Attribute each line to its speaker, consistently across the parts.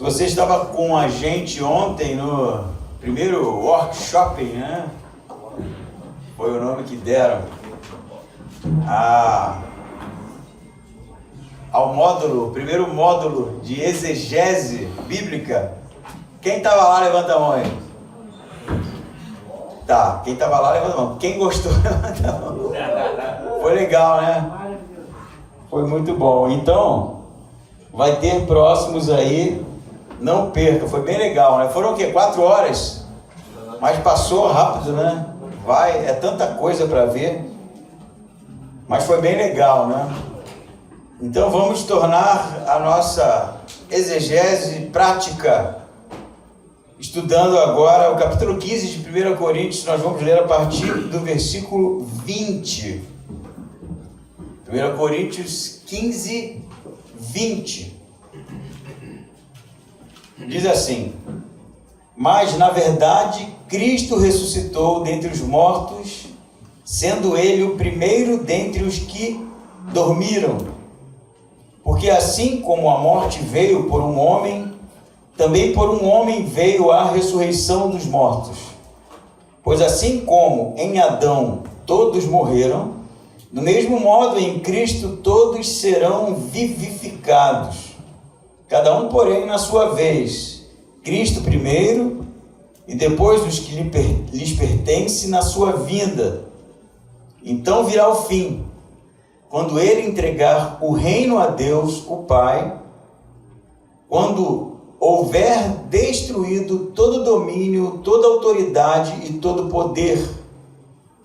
Speaker 1: Se você estava com a gente ontem no primeiro workshop, né? Foi o nome que deram ao módulo, primeiro módulo de exegese bíblica. Quem estava lá, levanta a mão aí. Tá, quem estava lá, levanta a mão. Quem gostou, levanta a mão. Foi legal, né? Foi muito bom. Então, vai ter próximos aí. Não perca, foi bem legal, né? Foram o quê? 4 horas? Mas passou rápido, né? É tanta coisa para ver. Mas foi bem legal, né? Então vamos tornar a nossa exegese prática. Estudando agora o capítulo 15 de 1 Coríntios, nós vamos ler a partir do versículo 20. 1 Coríntios 15, 20. Diz assim: mas na verdade Cristo ressuscitou dentre os mortos, sendo ele o primeiro dentre os que dormiram. Porque assim como a morte veio por um homem, também por um homem veio a ressurreição dos mortos. Pois assim como em Adão todos morreram, do mesmo modo em Cristo todos serão vivificados. Cada um, porém, na sua vez, Cristo primeiro, e depois os que lhes pertencem na sua vinda. Então virá o fim, quando ele entregar o reino a Deus, o Pai, quando houver destruído todo domínio, toda autoridade e todo poder,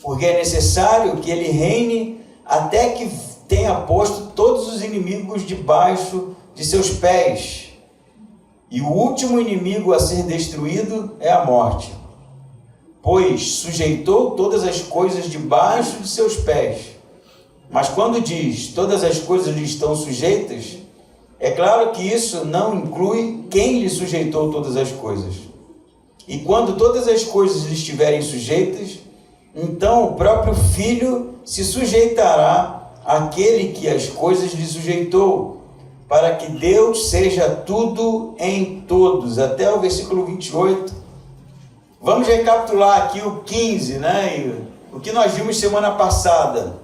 Speaker 1: porque é necessário que ele reine até que tenha posto todos os inimigos debaixo de seus pés. E o último inimigo a ser destruído é a morte, pois sujeitou todas as coisas debaixo de seus pés. Mas quando diz todas as coisas lhe estão sujeitas, é claro que isso não inclui quem lhe sujeitou todas as coisas. E quando todas as coisas lhe estiverem sujeitas, então o próprio Filho se sujeitará àquele que as coisas lhe sujeitou, para que Deus seja tudo em todos. Até o versículo 28. Vamos recapitular aqui o 15, né? E o que nós vimos semana passada.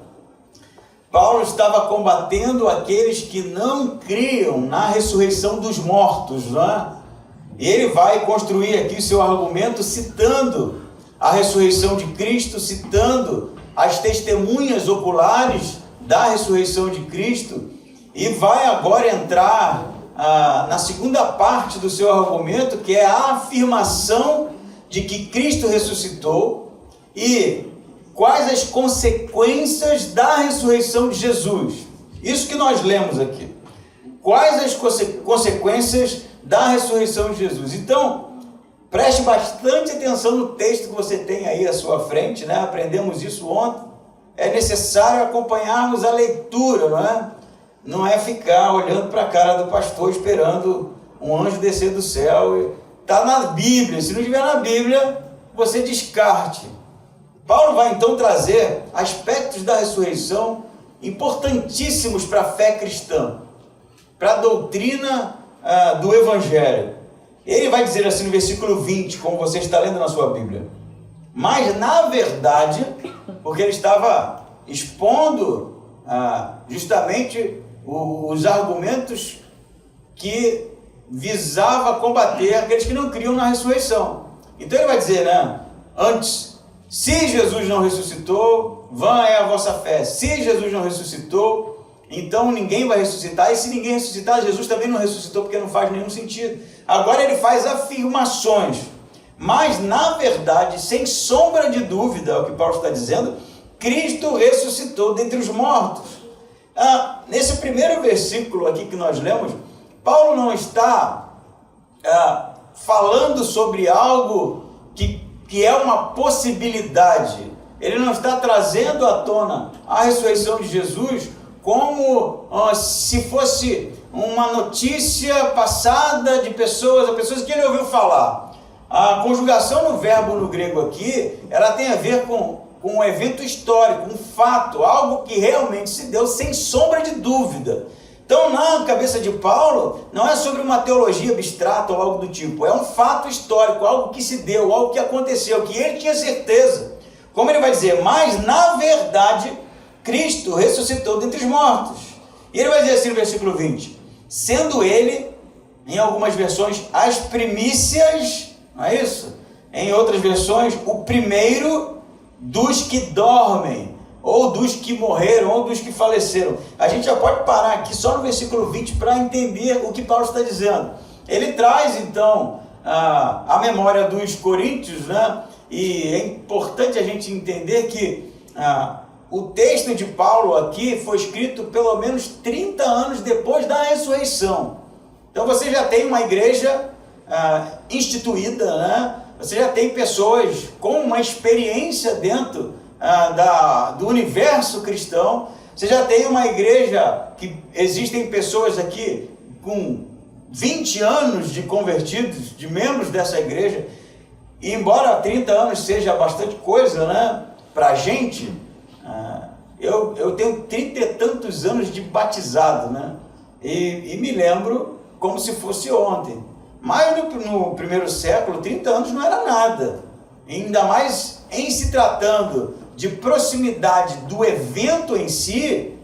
Speaker 1: Paulo estava combatendo aqueles que não criam na ressurreição dos mortos, né? E ele vai construir aqui o seu argumento citando a ressurreição de Cristo, citando as testemunhas oculares da ressurreição de Cristo, e vai agora entrar na segunda parte do seu argumento, que é a afirmação de que Cristo ressuscitou e quais as consequências da ressurreição de Jesus. Isso que nós lemos aqui. Quais as consequências da ressurreição de Jesus? Então, preste bastante atenção no texto que você tem aí à sua frente, né? Aprendemos isso ontem. É necessário acompanharmos a leitura, não é? Não é ficar olhando para a cara do pastor esperando um anjo descer do céu. Está na Bíblia. Se não estiver na Bíblia, você descarte. Paulo vai então trazer aspectos da ressurreição importantíssimos para a fé cristã, para a doutrina do Evangelho. Ele vai dizer assim no versículo 20, como você está lendo na sua Bíblia: mas na verdade, porque ele estava expondo justamente os argumentos que visava combater aqueles que não criam na ressurreição. Então ele vai dizer, né? Antes, se Jesus não ressuscitou, vã é a vossa fé. Se Jesus não ressuscitou, então ninguém vai ressuscitar. E se ninguém ressuscitar, Jesus também não ressuscitou, porque não faz nenhum sentido. Agora ele faz afirmações. Mas, na verdade, sem sombra de dúvida, é o que Paulo está dizendo, Cristo ressuscitou dentre os mortos. Nesse primeiro versículo aqui que nós lemos, Paulo não está falando sobre algo que é uma possibilidade. Ele não está trazendo à tona a ressurreição de Jesus como se fosse uma notícia passada de pessoas que ele ouviu falar. A conjugação no verbo no grego aqui, ela tem a ver com um evento histórico, um fato, algo que realmente se deu sem sombra de dúvida. Então, na cabeça de Paulo, não é sobre uma teologia abstrata ou algo do tipo, é um fato histórico, algo que se deu, algo que aconteceu, que ele tinha certeza. Como ele vai dizer, mas na verdade, Cristo ressuscitou dentre os mortos. E ele vai dizer assim no versículo 20, sendo ele, em algumas versões, as primícias, não é isso? Em outras versões, o primeiro dos que dormem, ou dos que morreram, ou dos que faleceram. A gente já pode parar aqui só no versículo 20 para entender o que Paulo está dizendo. Ele traz então a memória dos coríntios, né? E é importante a gente entender que o texto de Paulo aqui foi escrito pelo menos 30 anos depois da ressurreição. Então você já tem uma igreja instituída, né? Você já tem pessoas com uma experiência dentro do universo cristão. Você já tem uma igreja que existem pessoas aqui com 20 anos de convertidos, de membros dessa igreja. E embora 30 anos seja bastante coisa, né, para a gente, eu tenho 30 e tantos anos de batizado, né? E me lembro como se fosse ontem. Mas no primeiro século, 30 anos não era nada. Ainda mais em se tratando de proximidade do evento em si,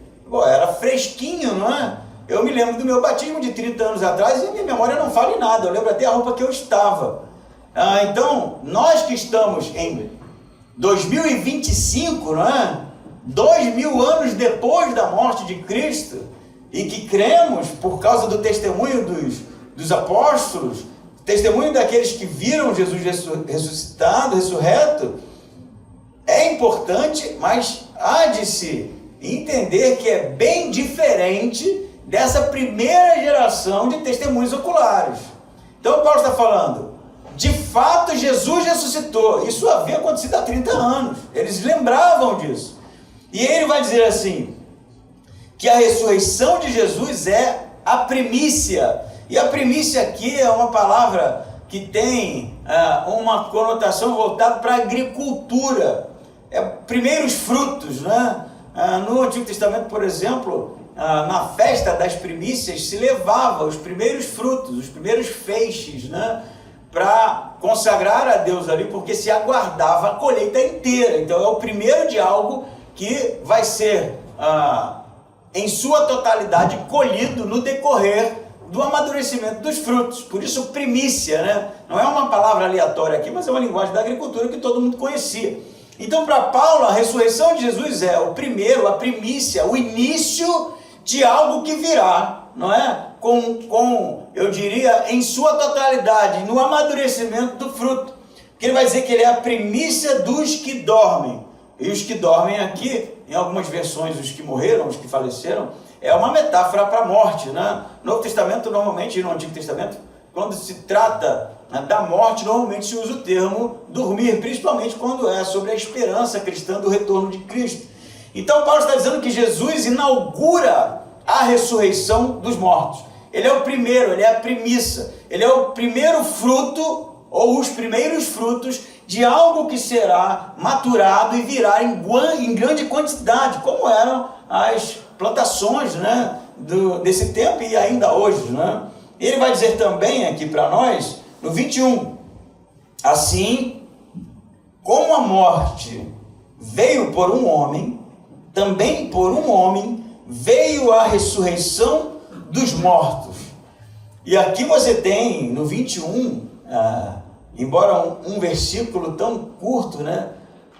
Speaker 1: era fresquinho, não é? Eu me lembro do meu batismo de 30 anos atrás e minha memória não fala em nada. Eu lembro até a roupa que eu estava. Então, nós que estamos em 2025, não é? 2000 anos depois da morte de Cristo, e que cremos por causa do testemunho dos apóstolos, testemunho daqueles que viram Jesus ressuscitado, ressurreto, é importante, mas há de se entender que é bem diferente dessa primeira geração de testemunhos oculares. Então Paulo está falando, de fato Jesus ressuscitou, isso havia acontecido há 30 anos, eles lembravam disso. E ele vai dizer assim, que a ressurreição de Jesus é a primícia. E a primícia aqui é uma palavra que tem uma conotação voltada para a agricultura. Primeiros frutos, né? No Antigo Testamento, por exemplo, na festa das primícias se levava os primeiros frutos, os primeiros feixes, né? Para consagrar a Deus ali, porque se aguardava a colheita inteira. Então é o primeiro de algo que vai ser em sua totalidade colhido no decorrer do amadurecimento dos frutos. Por isso primícia, né? Não é uma palavra aleatória aqui, mas é uma linguagem da agricultura que todo mundo conhecia. Então para Paulo a ressurreição de Jesus é o primeiro, a primícia, o início de algo que virá, não é? Eu diria, em sua totalidade, no amadurecimento do fruto. Porque ele vai dizer que ele é a primícia dos que dormem. E os que dormem aqui, em algumas versões, os que morreram, os que faleceram, é uma metáfora para a morte, né? No Novo Testamento, normalmente, e no Antigo Testamento, quando se trata da morte, normalmente se usa o termo dormir, principalmente quando é sobre a esperança cristã do retorno de Cristo. Então Paulo está dizendo que Jesus inaugura a ressurreição dos mortos. Ele é o primeiro, ele é a premissa, ele é o primeiro fruto, ou os primeiros frutos, de algo que será maturado e virá em grande quantidade, como eram as plantações, né, desse tempo e ainda hoje, né? Ele vai dizer também aqui para nós, no 21, assim como a morte veio por um homem, também por um homem veio a ressurreição dos mortos. E aqui você tem no 21, embora um versículo tão curto, né,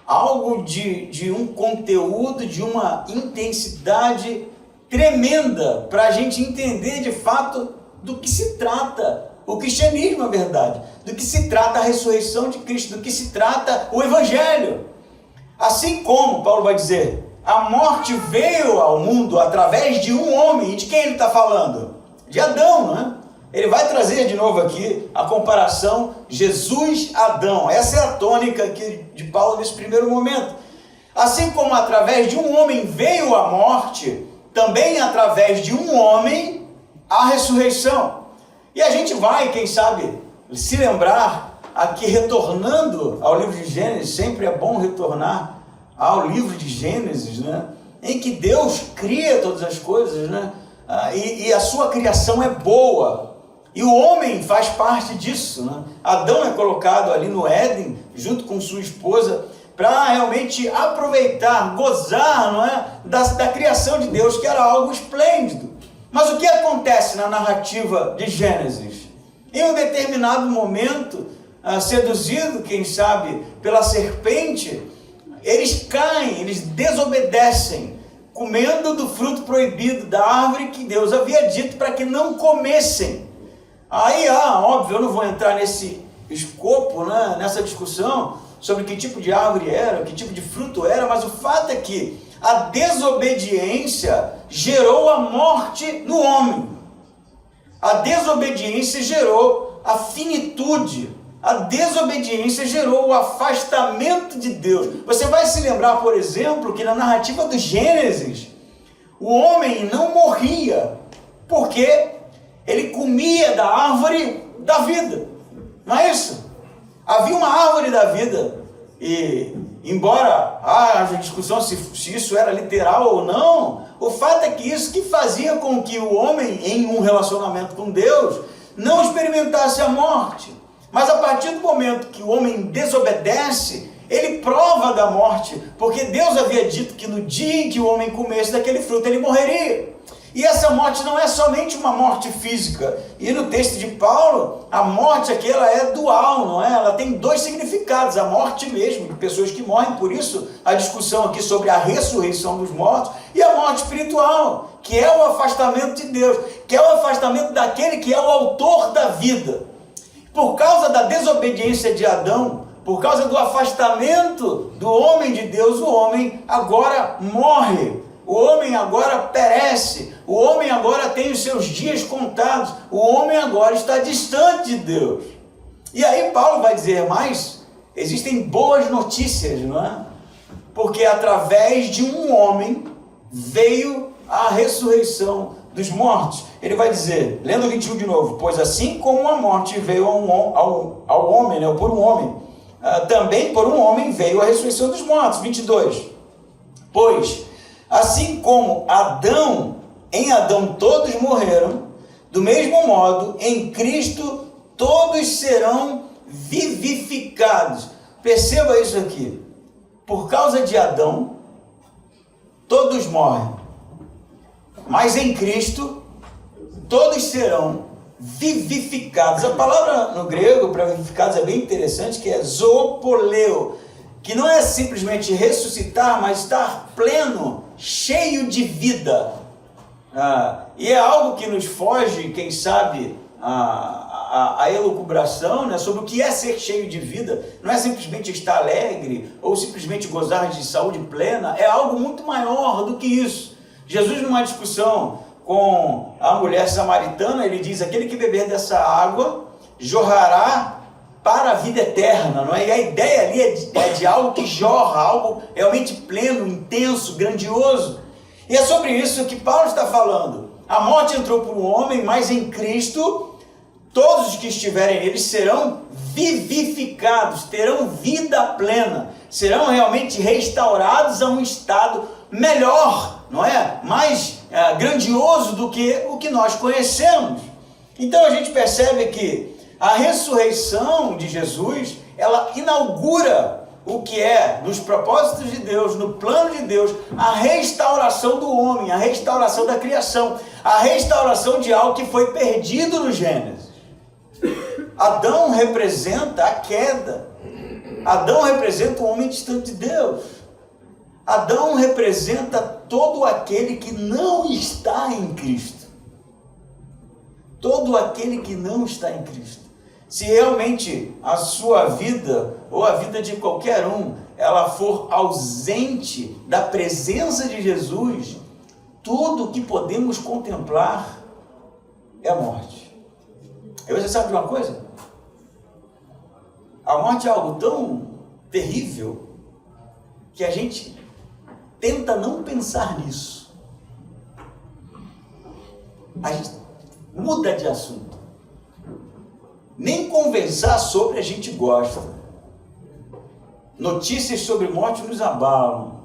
Speaker 1: algo de um conteúdo, de uma intensidade tremenda para a gente entender de fato do que se trata o cristianismo, na verdade, do que se trata a ressurreição de Cristo, do que se trata o Evangelho. Assim como, Paulo vai dizer, a morte veio ao mundo através de um homem. E de quem ele está falando? De Adão, né? Ele vai trazer de novo aqui a comparação Jesus-Adão. Essa é a tônica aqui de Paulo nesse primeiro momento. Assim como através de um homem veio a morte, também através de um homem a ressurreição. E a gente vai, quem sabe, se lembrar aqui, retornando ao livro de Gênesis, sempre é bom retornar ao livro de Gênesis, né? Em que Deus cria todas as coisas, né? e a sua criação é boa. E o homem faz parte disso, né? Adão é colocado ali no Éden, junto com sua esposa, para realmente aproveitar, gozar, não é? da criação de Deus, que era algo esplêndido. Mas o que acontece na narrativa de Gênesis? Em um determinado momento, seduzido, quem sabe, pela serpente, eles caem, eles desobedecem, comendo do fruto proibido da árvore que Deus havia dito para que não comessem. Aí, óbvio, eu não vou entrar nesse escopo, né, nessa discussão sobre que tipo de árvore era, que tipo de fruto era, mas o fato é que a desobediência gerou a morte no homem. A desobediência gerou a finitude. A desobediência gerou o afastamento de Deus. Você vai se lembrar, por exemplo, que na narrativa do Gênesis, o homem não morria, porque ele comia da árvore da vida. Não é isso? Havia uma árvore da vida, e embora haja discussão se isso era literal ou não, o fato é que isso que fazia com que o homem, em um relacionamento com Deus, não experimentasse a morte. Mas a partir do momento que o homem desobedece, ele prova da morte, porque Deus havia dito que no dia em que o homem comesse daquele fruto, ele morreria. E essa morte não é somente uma morte física. E no texto de Paulo, a morte aqui ela é dual, não é? Ela tem dois significados, a morte mesmo, de pessoas que morrem, por isso a discussão aqui sobre a ressurreição dos mortos, e a morte espiritual, que é o afastamento de Deus, que é o afastamento daquele que é o autor da vida. Por causa da desobediência de Adão, por causa do afastamento do homem de Deus, o homem agora morre. O homem agora perece, o homem agora tem os seus dias contados, o homem agora está distante de Deus. E aí Paulo vai dizer mais, existem boas notícias, não é? Porque através de um homem veio a ressurreição dos mortos. Ele vai dizer, lendo o 21 de novo, pois assim como a morte veio ao homem, né, ou por um homem, também por um homem veio a ressurreição dos mortos. 22, pois assim como em Adão todos morreram, do mesmo modo, em Cristo todos serão vivificados. Perceba isso aqui. Por causa de Adão, todos morrem. Mas em Cristo, todos serão vivificados. A palavra no grego para vivificados é bem interessante, que é zoopoleo, que não é simplesmente ressuscitar, mas estar pleno, cheio de vida. E é algo que nos foge, quem sabe, a elucubração, né, sobre o que é ser cheio de vida. Não é simplesmente estar alegre, ou simplesmente gozar de saúde plena, é algo muito maior do que isso. Jesus, numa discussão com a mulher samaritana, ele diz, aquele que beber dessa água, jorrará para a vida eterna, não é? E a ideia ali é de algo que jorra, algo realmente pleno, intenso, grandioso. E é sobre isso que Paulo está falando. A morte entrou por um homem, mas em Cristo, todos os que estiverem nele serão vivificados, terão vida plena, serão realmente restaurados a um estado melhor, não é? Mais grandioso do que o que nós conhecemos. Então a gente percebe que a ressurreição de Jesus, ela inaugura o que é, nos propósitos de Deus, no plano de Deus, a restauração do homem, a restauração da criação, a restauração de algo que foi perdido no Gênesis. Adão representa a queda. Adão representa o homem distante de Deus. Adão representa todo aquele que não está em Cristo. Todo aquele que não está em Cristo. Se realmente a sua vida, ou a vida de qualquer um, ela for ausente da presença de Jesus, tudo que podemos contemplar é a morte. E você sabe de uma coisa? A morte é algo tão terrível que a gente tenta não pensar nisso. A gente muda de assunto. Nem conversar sobre a gente gosta. Notícias sobre morte nos abalam.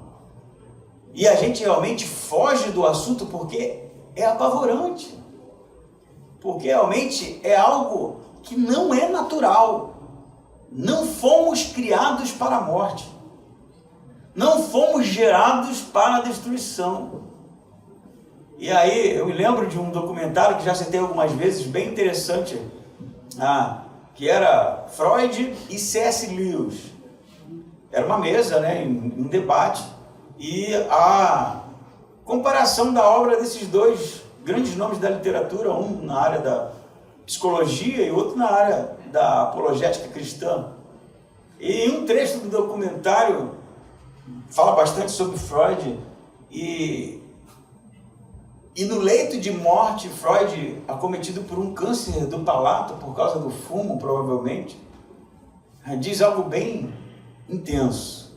Speaker 1: E a gente realmente foge do assunto porque é apavorante, porque realmente é algo que não é natural. Não fomos criados para a morte, não fomos gerados para a destruição. E aí eu me lembro de um documentário que já citei algumas vezes, bem interessante, que era Freud e C.S. Lewis. Era uma mesa, em um debate, e a comparação da obra desses dois grandes nomes da literatura, um na área da psicologia e outro na área da apologética cristã. E um trecho do documentário fala bastante sobre Freud, e no leito de morte, Freud, acometido por um câncer do palato, por causa do fumo, provavelmente, diz algo bem intenso.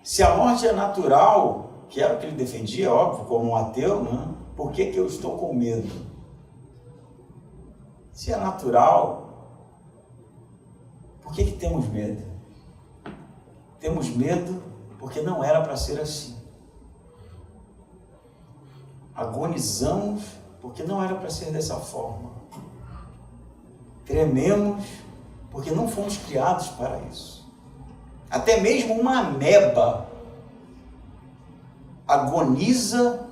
Speaker 1: Se a morte é natural, que era o que ele defendia, óbvio, como um ateu, por que eu estou com medo? Se é natural, por que temos medo? Temos medo porque não era para ser assim. Agonizamos porque não era para ser dessa forma. Trememos porque não fomos criados para isso. Até mesmo uma ameba agoniza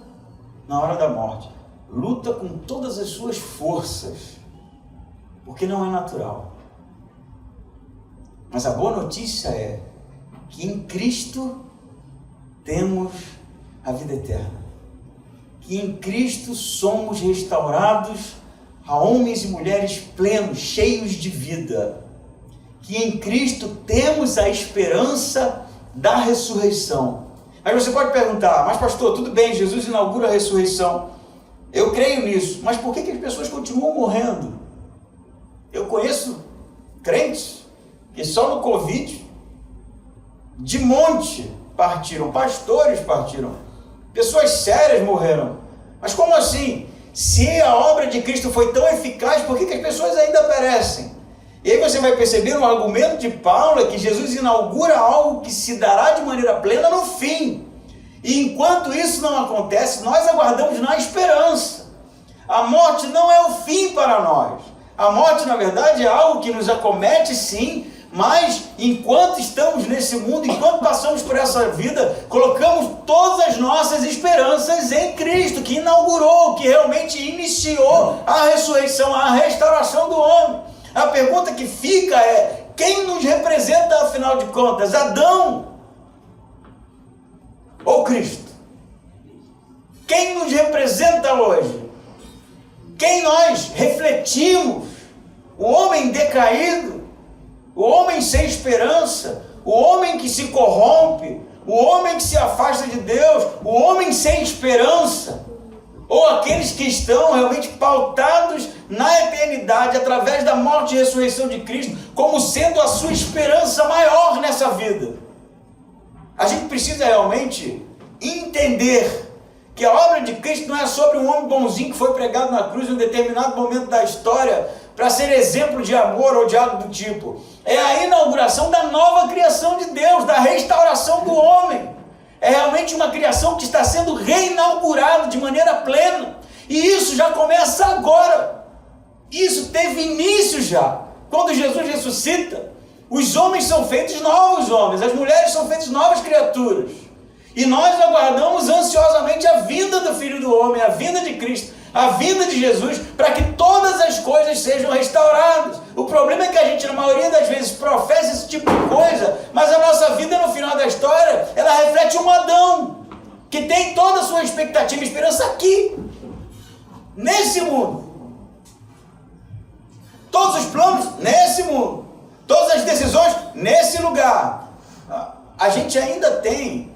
Speaker 1: na hora da morte, luta com todas as suas forças, porque não é natural. Mas a boa notícia é que em Cristo temos a vida eterna. Que em Cristo somos restaurados a homens e mulheres plenos, cheios de vida. Que em Cristo temos a esperança da ressurreição. Mas você pode perguntar, mas pastor, tudo bem, Jesus inaugura a ressurreição. Eu creio nisso, mas por que as pessoas continuam morrendo? Eu conheço crentes que só no Covid, de monte, partiram, pastores partiram, pessoas sérias morreram. Mas como assim? Se a obra de Cristo foi tão eficaz, por que as pessoas ainda perecem? E aí você vai perceber no argumento de Paulo que Jesus inaugura algo que se dará de maneira plena no fim. E enquanto isso não acontece, nós aguardamos na esperança. A morte não é o fim para nós. A morte, na verdade, é algo que nos acomete, sim, mas enquanto estamos nesse mundo, enquanto passamos por essa vida, colocamos todas as nossas esperanças em Cristo, que inaugurou, que realmente iniciou a ressurreição, a restauração do homem. A pergunta que fica é: quem nos representa, afinal de contas, Adão ou Cristo? Quem nos representa hoje? Quem nós refletimos? O homem decaído? O homem sem esperança? O homem que se corrompe? O homem que se afasta de Deus? O homem sem esperança? Ou aqueles que estão realmente pautados na eternidade, através da morte e ressurreição de Cristo, como sendo a sua esperança maior nessa vida? A gente precisa realmente entender que a obra de Cristo não é sobre um homem bonzinho que foi pregado na cruz em um determinado momento da história para ser exemplo de amor ou de algo do tipo. É a inauguração da nova criação de Deus, da restauração do homem. É realmente uma criação que está sendo reinaugurada de maneira plena. E isso já começa agora. Isso teve início já. Quando Jesus ressuscita, os homens são feitos novos homens, as mulheres são feitas novas criaturas. E nós aguardamos ansiosamente a vinda do Filho do Homem, a vinda de Cristo, a vinda de Jesus, para que todas as coisas sejam restauradas. O problema é que a gente, na maioria das vezes, professa esse tipo de coisa, mas a nossa vida, no final da história, ela reflete um Adão, que tem toda a sua expectativa e esperança aqui, nesse mundo. Todos os planos, nesse mundo. Todas as decisões, nesse lugar. A gente ainda tem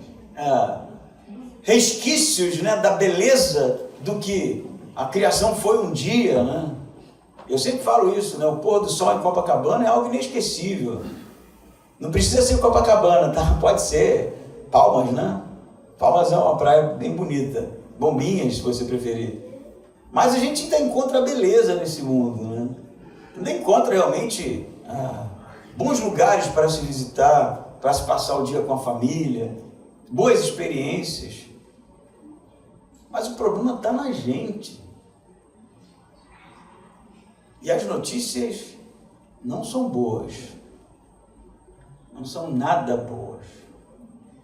Speaker 1: resquícios, da beleza do que a criação foi um dia, Eu sempre falo isso, o pôr do sol em Copacabana é algo inesquecível. Não precisa ser Copacabana, tá? Pode ser Palmas, Palmas é uma praia bem bonita. Bombinhas, se você preferir. Mas a gente ainda encontra beleza nesse mundo, Ainda encontra realmente bons lugares para se visitar, para se passar o dia com a família, boas experiências. Mas o problema está na gente. E as notícias não são boas. Não são nada boas.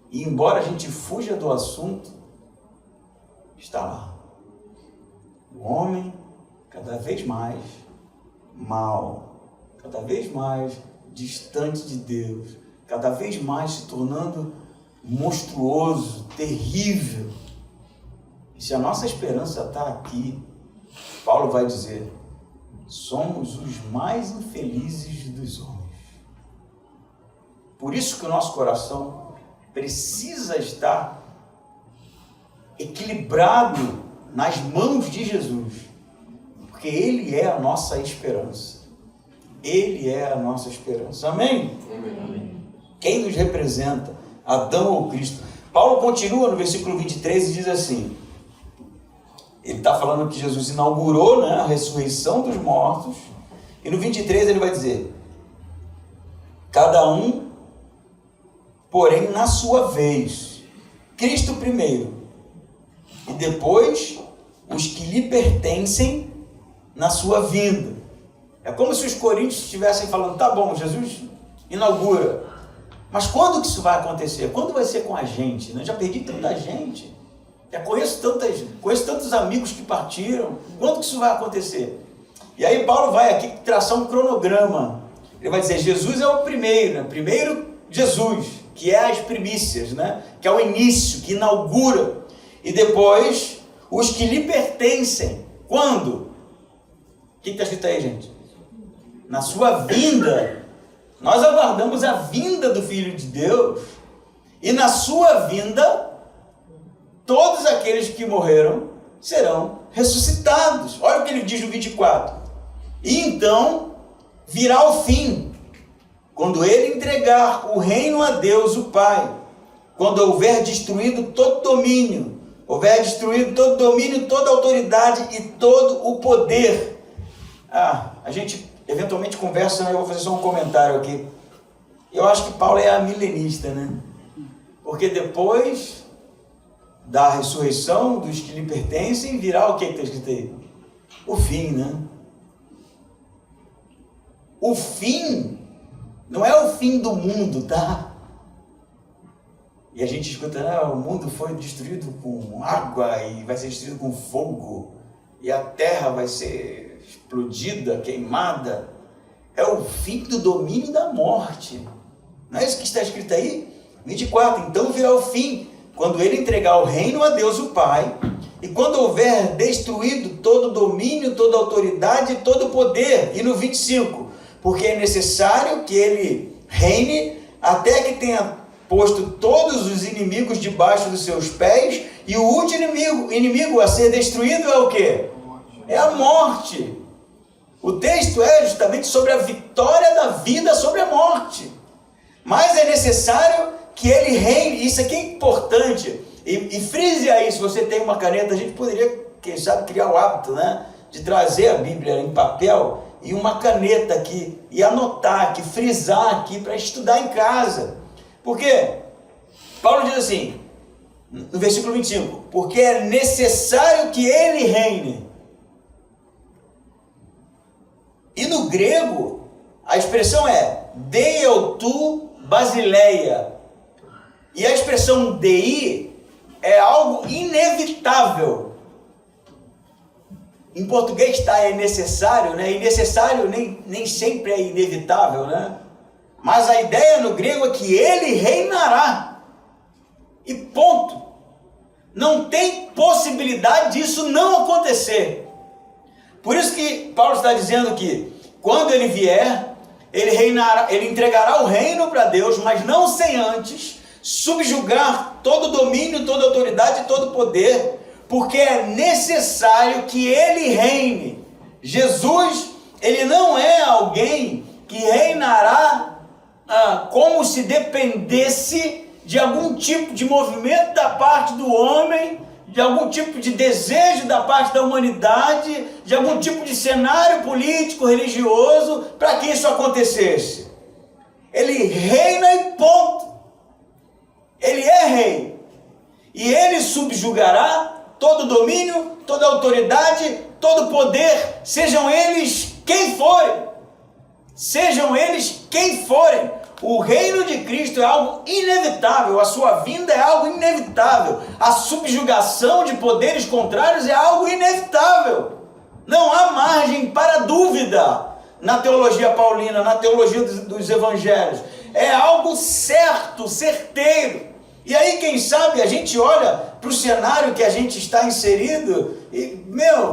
Speaker 1: E embora a gente fuja do assunto, está lá. O homem cada vez mais mal, cada vez mais distante de Deus, cada vez mais se tornando monstruoso, terrível. E se a nossa esperança está aqui, Paulo vai dizer, somos os mais infelizes dos homens. Por isso que o nosso coração precisa estar equilibrado nas mãos de Jesus, porque Ele é a nossa esperança. Ele é a nossa esperança. Amém? Amém. Quem nos representa? Adão ou Cristo? Paulo continua no versículo 23 e diz assim, ele está falando que Jesus inaugurou, né, a ressurreição dos mortos, e no 23 ele vai dizer, cada um, porém, na sua vez, Cristo primeiro, e depois os que lhe pertencem na sua vinda. É como se os coríntios estivessem falando, tá bom, Jesus inaugura, mas quando que isso vai acontecer? Quando vai ser com a gente? Eu já perdi tanta gente, já conheço tantos amigos que partiram, quando que isso vai acontecer? E aí Paulo vai aqui traçar um cronograma, ele vai dizer, Jesus é o primeiro, né? Primeiro Jesus, que é as primícias, né? Que é o início, que inaugura, e depois os que lhe pertencem. Quando? O que está escrito aí, gente? Na sua vinda. Nós aguardamos a vinda do Filho de Deus, e na sua vinda, todos aqueles que morreram serão ressuscitados. Olha o que ele diz no 24. E então virá o fim, quando ele entregar o reino a Deus, o Pai, quando houver destruído todo domínio, toda autoridade e todo o poder. A gente eventualmente conversa, né? Eu vou fazer só um comentário aqui. Eu acho que Paulo é a milenista, né? Porque depois da ressurreição dos que lhe pertencem, virá o que está escrito aí? O fim, né? O fim não é o fim do mundo, tá? E a gente escuta, o mundo foi destruído com água e vai ser destruído com fogo, e a terra vai ser explodida, queimada. É o fim do domínio da morte. Não é isso que está escrito aí? 24, então virá o fim, quando ele entregar o reino a Deus o Pai, e quando houver destruído todo domínio, toda autoridade e todo poder. E no 25, porque é necessário que ele reine até que tenha posto todos os inimigos debaixo dos seus pés, e o último inimigo a ser destruído é o quê? É a morte. O texto é justamente sobre a vitória da vida sobre a morte. Mas é necessário que ele reine. Isso aqui é importante. E frise aí, se você tem uma caneta, a gente poderia, quem sabe, criar o hábito, né, de trazer a Bíblia em papel e uma caneta aqui, e anotar aqui, frisar aqui, para estudar em casa. Porque Paulo diz assim, no versículo 25, porque é necessário que ele reine. E no grego, a expressão é deioutou basileia. E a expressão dei é algo inevitável. Em português está é necessário, né? E necessário nem sempre é inevitável, né? Mas a ideia no grego é que ele reinará. E ponto. Não tem possibilidade disso não acontecer. Por isso que Paulo está dizendo que quando ele vier, ele reinará, ele entregará o reino para Deus, mas não sem antes subjugar todo o domínio, toda a autoridade e todo o poder, porque é necessário que ele reine. Jesus, ele não é alguém que reinará como se dependesse de algum tipo de movimento da parte do homem, de algum tipo de desejo da parte da humanidade, de algum tipo de cenário político, religioso, para que isso acontecesse. Ele reina e ponto. Ele é rei. E ele subjugará todo domínio, toda autoridade, todo poder, sejam eles quem forem. Sejam eles quem forem. O reino de Cristo é algo inevitável, a sua vinda é algo inevitável, a subjugação de poderes contrários é algo inevitável. Não há margem para dúvida na teologia paulina, na teologia dos evangelhos. É algo certo, certeiro. E aí, quem sabe, a gente olha para o cenário que a gente está inserido e,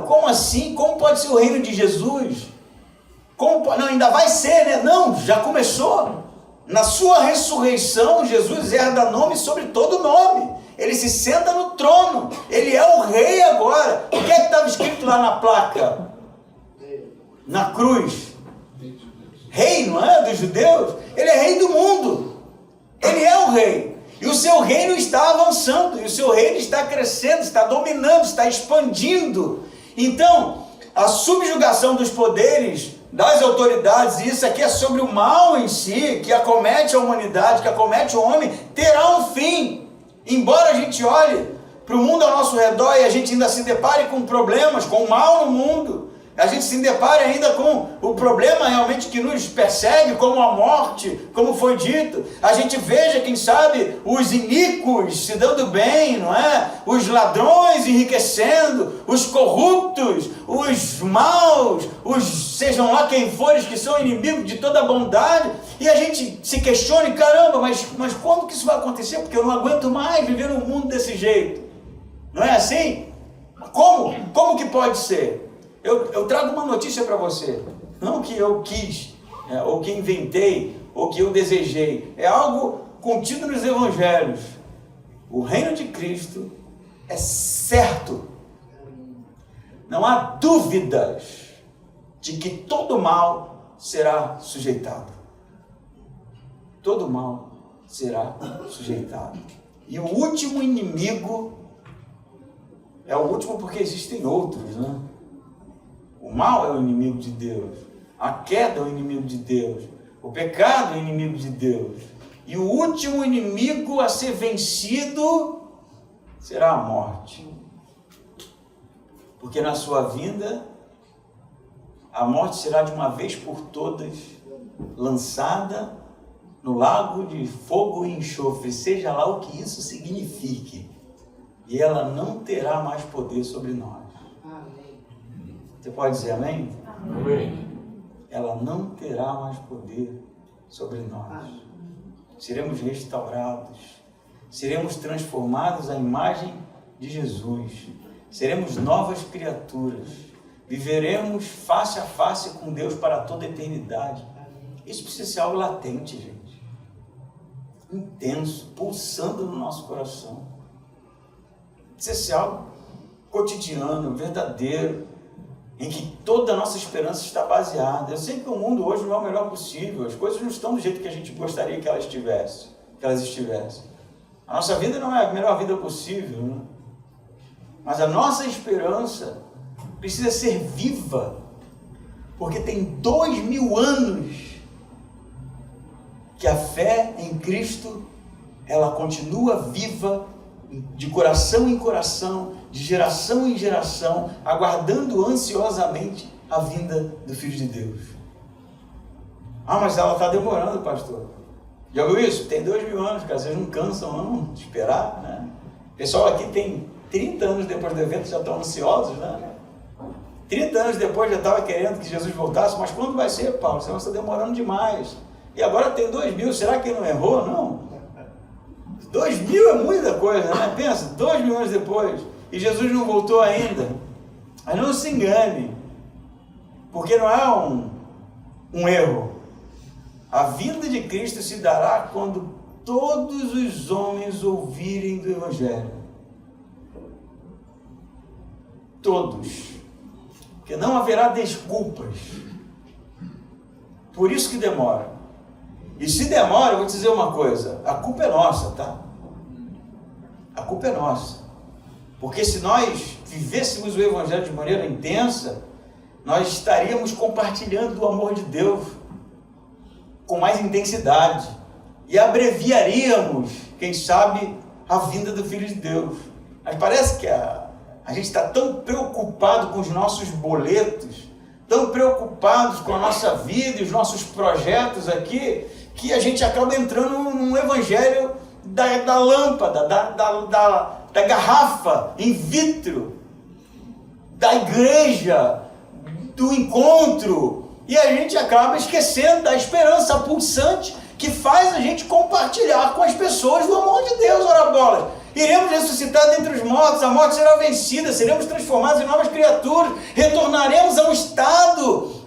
Speaker 1: como assim? Como pode ser o reino de Jesus? Não, ainda vai ser, né? Não, já começou. Na sua ressurreição, Jesus herda nome sobre todo nome. Ele se senta no trono. Ele é o rei agora. O que é que estava escrito lá na placa? Na cruz. Rei, não é? Dos judeus. Ele é rei do mundo. Ele é o rei. E o seu reino está avançando. E o seu reino está crescendo, está dominando, está expandindo. Então, a subjugação dos poderes, das autoridades, e isso aqui é sobre o mal em si, que acomete a humanidade, que acomete o homem, terá um fim. Embora a gente olhe para o mundo ao nosso redor e a gente ainda se depare com problemas, com o mal no mundo, a gente se depare ainda com o problema realmente que nos persegue, como a morte, como foi dito, a gente veja, quem sabe, os iníquos se dando bem, não é? Os ladrões enriquecendo, os corruptos, os maus, sejam lá quem for, que são inimigos de toda a bondade, e a gente se questione, caramba, mas quando que isso vai acontecer? Porque eu não aguento mais viver num mundo desse jeito. Não é assim? Como que pode ser? Eu trago uma notícia para você, não que eu quis, ou que inventei, ou que eu desejei, é algo contido nos evangelhos. O reino de Cristo é certo, não há dúvidas de que todo mal será sujeitado. Todo mal será sujeitado. E o último inimigo, é o último porque existem outros, né? O mal é o inimigo de Deus, a queda é o inimigo de Deus, o pecado é o inimigo de Deus. E o último inimigo a ser vencido será a morte. Porque na sua vinda, a morte será de uma vez por todas lançada no lago de fogo e enxofre, seja lá o que isso signifique. E ela não terá mais poder sobre nós. Você pode dizer amém?
Speaker 2: Amém.
Speaker 1: Ela não terá mais poder sobre nós. Seremos restaurados. Seremos transformados à imagem de Jesus. Seremos novas criaturas. Viveremos face a face com Deus para toda a eternidade. Isso precisa ser algo latente, gente. Intenso, pulsando no nosso coração. Precisa ser algo cotidiano, verdadeiro, em que toda a nossa esperança está baseada. Eu sei que o mundo hoje não é o melhor possível, as coisas não estão do jeito que a gente gostaria que elas estivessem. A nossa vida não é a melhor vida possível, né? Mas a nossa esperança precisa ser viva, porque tem 2000 anos que a fé em Cristo, ela continua viva, de coração em coração, de geração em geração, aguardando ansiosamente a vinda do Filho de Deus. Ah, mas ela está demorando, pastor. Já ouviu isso? Tem 2000 anos, cara, vocês não cansam não de esperar, né? O pessoal aqui tem 30 anos depois do evento, já estão ansiosos, né? 30 anos depois já estava querendo que Jesus voltasse, mas quando vai ser, Paulo? Você está demorando demais. E agora tem 2000, será que ele não errou? Não. 2000 é muita coisa, né? Pensa, 2000 anos depois, e Jesus não voltou ainda. Mas não se engane, porque não é um erro. A vinda de Cristo se dará quando todos os homens ouvirem do Evangelho. Todos. Porque não haverá desculpas. Por isso que demora. E se demora, eu vou te dizer uma coisa, a culpa é nossa, tá? A culpa é nossa. Porque se nós vivêssemos o Evangelho de maneira intensa, nós estaríamos compartilhando o amor de Deus com mais intensidade. E abreviaríamos, quem sabe, a vinda do Filho de Deus. Mas parece que a A gente está tão preocupado com os nossos boletos, tão preocupados com a nossa vida e os nossos projetos aqui, que a gente acaba entrando num evangelho da lâmpada, da garrafa in vitro, da igreja, do encontro, e a gente acaba esquecendo da esperança pulsante que faz a gente compartilhar com as pessoas do amor de Deus. Ora bolas, iremos ressuscitar dentre os mortos, a morte será vencida, seremos transformados em novas criaturas, retornaremos ao estado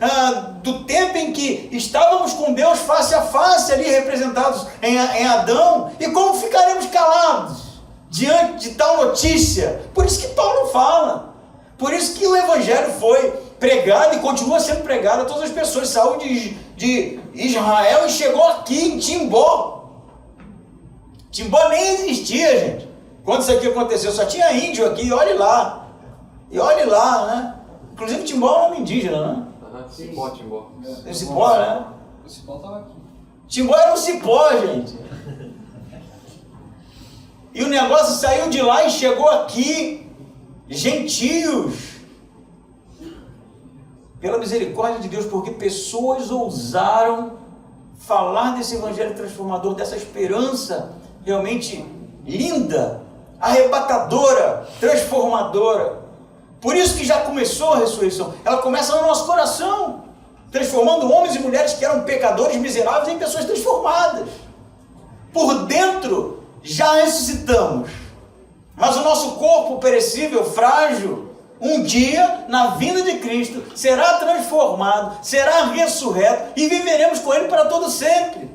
Speaker 1: do tempo em que estávamos com Deus face a face, ali representados em Adão. E como ficaremos calados diante de tal notícia? Por isso que Paulo fala, por isso que o evangelho foi pregado e continua sendo pregado a todas as pessoas. Saiu de Israel e chegou aqui em Timbó. Timbó nem existia, gente. Quando isso aqui aconteceu, só tinha índio aqui, e olhe lá, né? Inclusive Timbó é um nome indígena, né?
Speaker 2: Timbó.
Speaker 1: O cipó, né?
Speaker 3: O cipó estava aqui.
Speaker 1: Timbó era um cipó, gente. E o negócio saiu de lá e chegou aqui, gentios, pela misericórdia de Deus, porque pessoas ousaram falar desse evangelho transformador, dessa esperança realmente linda, arrebatadora, transformadora. Por isso que já começou a ressurreição. Ela começa no nosso coração, transformando homens e mulheres que eram pecadores miseráveis em pessoas transformadas. Por dentro já ressuscitamos, mas o nosso corpo perecível, frágil, um dia, na vinda de Cristo, será transformado, será ressurreto e viveremos com Ele para todo sempre.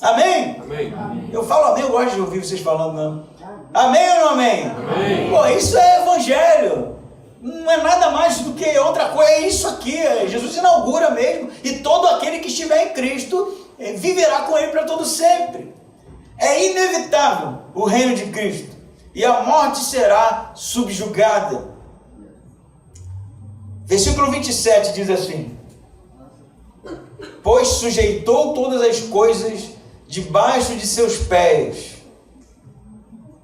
Speaker 1: Amém?
Speaker 2: Amém.
Speaker 1: Eu falo amém, eu gosto de ouvir vocês falando, não. Amém ou não amém?
Speaker 2: Amém.
Speaker 1: Pô, isso é evangelho. Não é nada mais do que outra coisa, é isso aqui. Jesus inaugura mesmo, e todo aquele que estiver em Cristo viverá com Ele para todo sempre. É inevitável o reino de Cristo, e a morte será subjugada. Versículo 27 diz assim: pois sujeitou todas as coisas debaixo de seus pés.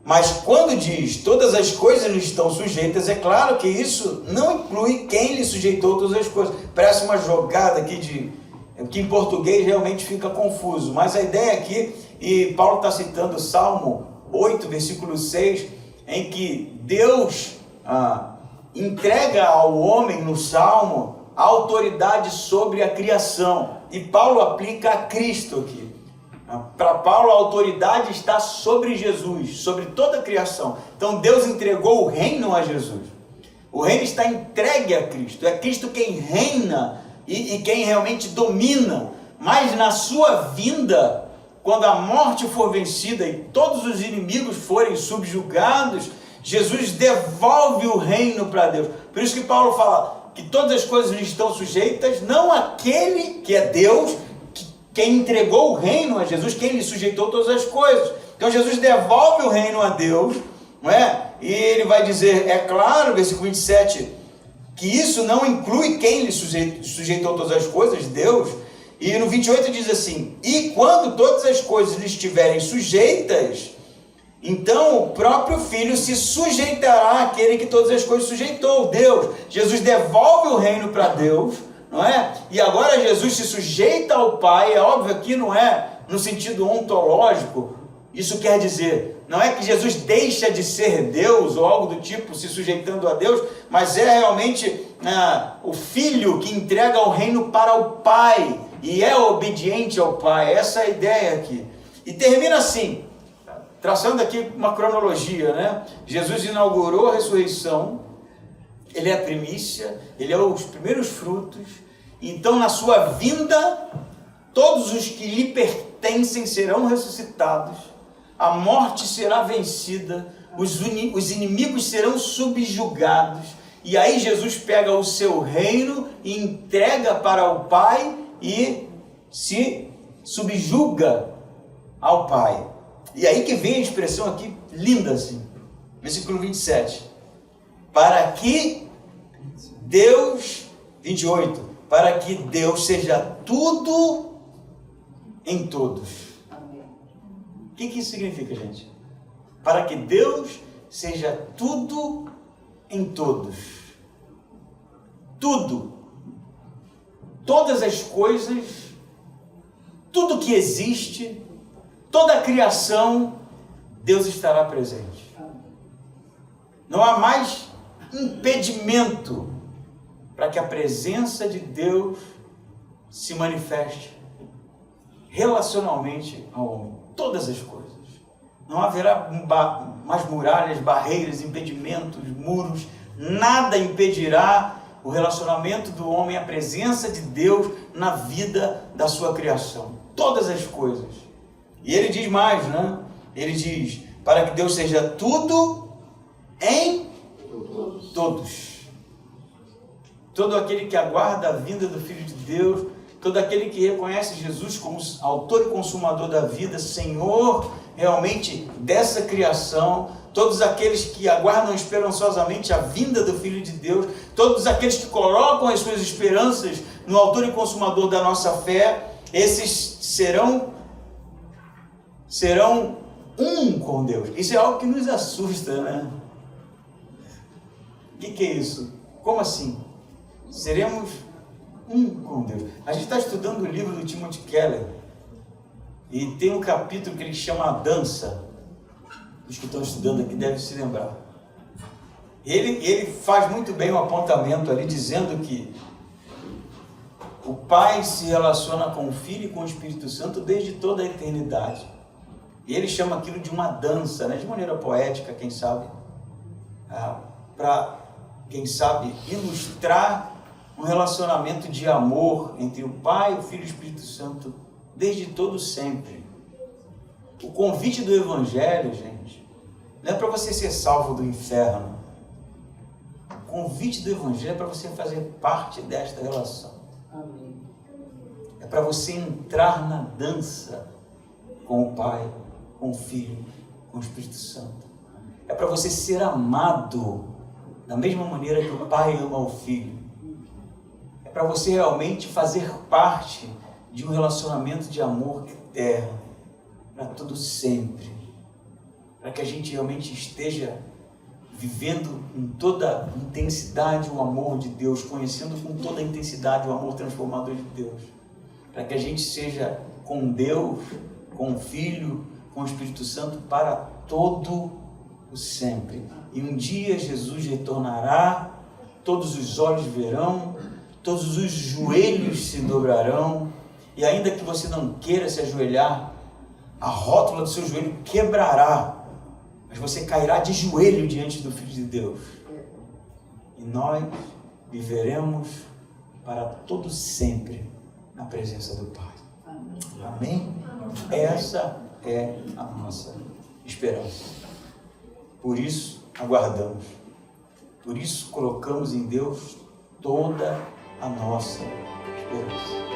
Speaker 1: Mas quando diz todas as coisas lhe estão sujeitas, é claro que isso não inclui quem lhe sujeitou todas as coisas. Parece uma jogada aqui que em português realmente fica confuso, mas a ideia aqui, e Paulo está citando o Salmo 8, versículo 6, em que Deus entrega ao homem no Salmo a autoridade sobre a criação, e Paulo aplica a Cristo aqui. Para Paulo, a autoridade está sobre Jesus, sobre toda a criação. Então Deus entregou o reino a Jesus. O reino está entregue a Cristo. É Cristo quem reina e quem realmente domina. Mas na sua vinda, quando a morte for vencida e todos os inimigos forem subjugados, Jesus devolve o reino para Deus. Por isso que Paulo fala que todas as coisas lhe estão sujeitas, não aquele que é Deus, quem entregou o reino a Jesus, quem lhe sujeitou todas as coisas. Então Jesus devolve o reino a Deus, não é? E ele vai dizer, é claro, versículo 27, que isso não inclui quem lhe sujeitou todas as coisas, Deus. E no 28 diz assim: e quando todas as coisas lhe estiverem sujeitas, então o próprio Filho se sujeitará àquele que todas as coisas sujeitou, Deus. Jesus devolve o reino para Deus, não é? E agora Jesus se sujeita ao Pai. É óbvio que não é no sentido ontológico. Isso quer dizer, não é que Jesus deixa de ser Deus ou algo do tipo, se sujeitando a Deus, mas é realmente o Filho que entrega o reino para o Pai e é obediente ao Pai. Essa é a ideia aqui. E termina assim, traçando aqui uma cronologia, né? Jesus inaugurou a ressurreição. Ele é a primícia, ele é os primeiros frutos. Então, na sua vinda, todos os que lhe pertencem serão ressuscitados, a morte será vencida, os inimigos serão subjugados, e aí Jesus pega o seu reino e entrega para o Pai e se subjuga ao Pai. E aí que vem a expressão aqui linda assim, versículo 27. Para que Deus, 28, para que Deus seja tudo em todos. O que isso significa, gente? Para que Deus seja tudo em todos. Tudo, todas as coisas, tudo que existe, toda a criação, Deus estará presente. Não há mais impedimento para que a presença de Deus se manifeste relacionalmente ao homem. Todas as coisas. Não haverá mais muralhas, barreiras, impedimentos, muros. Nada impedirá o relacionamento do homem, a presença de Deus na vida da sua criação. Todas as coisas. E ele diz mais, né? Ele diz, para que Deus seja tudo em todos. Todo aquele que aguarda a vinda do Filho de Deus, todo aquele que reconhece Jesus como autor e consumador da vida, Senhor realmente dessa criação, todos aqueles que aguardam esperançosamente a vinda do Filho de Deus, todos aqueles que colocam as suas esperanças no autor e consumador da nossa fé, esses serão um com Deus. Isso é algo que nos assusta, né? O que é isso? Como assim? Seremos um com Deus. A gente está estudando o livro do Timothy Keller e tem um capítulo que ele chama A Dança. Os que estão estudando aqui devem se lembrar. Ele faz muito bem o apontamento ali, dizendo que o Pai se relaciona com o Filho e com o Espírito Santo desde toda a eternidade. E ele chama aquilo de uma dança, né? De maneira poética, quem sabe, para, quem sabe, ilustrar um relacionamento de amor entre o Pai, o Filho e o Espírito Santo, desde todo sempre. O convite do Evangelho, gente, não é para você ser salvo do inferno. O convite do Evangelho é para você fazer parte desta relação.
Speaker 2: Amém.
Speaker 1: É para você entrar na dança com o Pai, com o Filho, com o Espírito Santo. É para você ser amado da mesma maneira que o Pai ama o Filho. É para você realmente fazer parte de um relacionamento de amor eterno, para todo sempre. Para que a gente realmente esteja vivendo em toda intensidade o amor de Deus, conhecendo com toda a intensidade o amor transformador de Deus. Para que a gente seja com Deus, com o Filho, com o Espírito Santo para todo o sempre. E um dia Jesus retornará, todos os olhos verão, todos os joelhos se dobrarão, e ainda que você não queira se ajoelhar, a rótula do seu joelho quebrará, mas você cairá de joelho diante do Filho de Deus. E nós viveremos para todo sempre na presença do Pai. Amém? Essa é a nossa esperança. Por isso aguardamos. Por isso colocamos em Deus toda a nossa esperança.